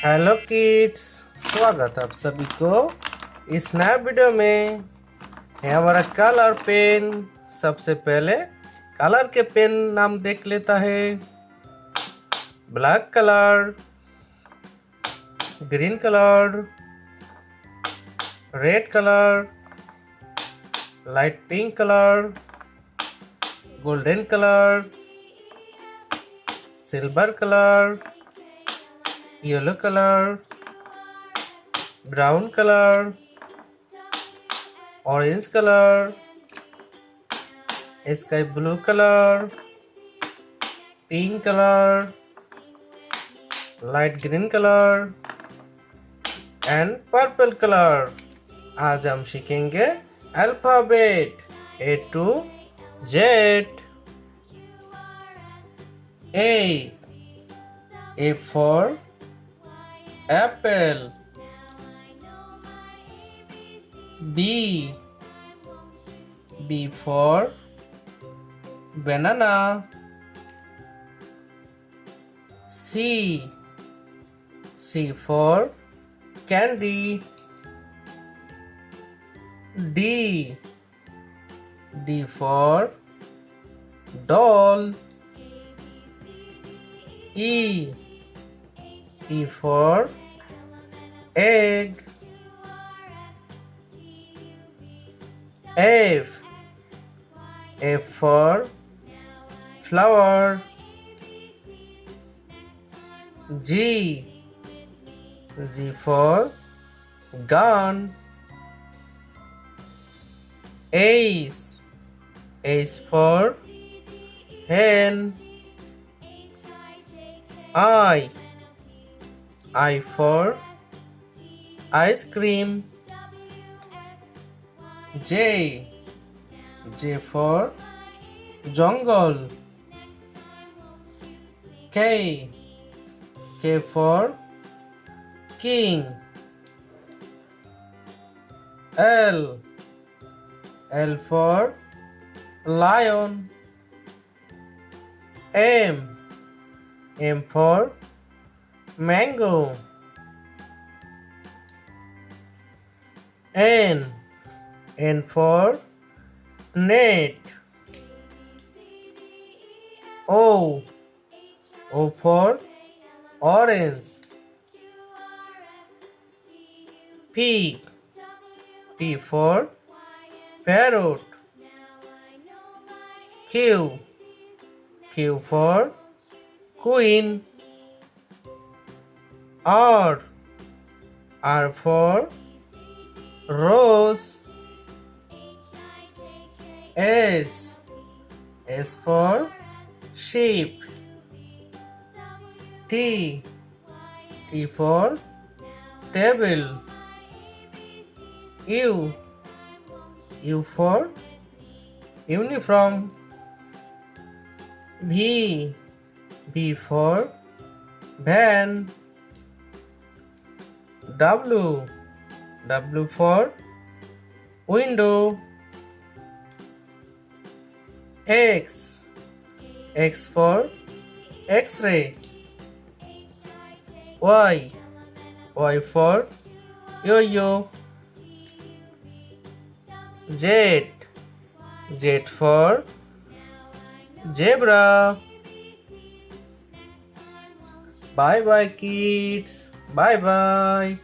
Hello kids, स्वागत है आप सभी को इस नए वीडियो में। है हमारा कलर पेन। सबसे पहले कलर के पेन नाम देख लेता है। Black colour, green colour, red colour, light pink colour, golden colour, silver colour, yellow colour, brown colour, orange colour, sky blue colour, pink colour, light green colour and purple colour. आज हम सीखेंगे alphabet A to Z। A for apple. B for banana. C for candy. D for doll. E for egg. F for flower. G for gun. H for hen. I for ice cream. J for jungle. K for king. L for lion. M for mango. N for net. O for orange. P for parrot. Q for queen. R for rose. S for sheep. T for table. U for uniform. V for van. W for window. X for X-ray. Y for yo-yo. Z for zebra. Bye bye kids. Bye bye.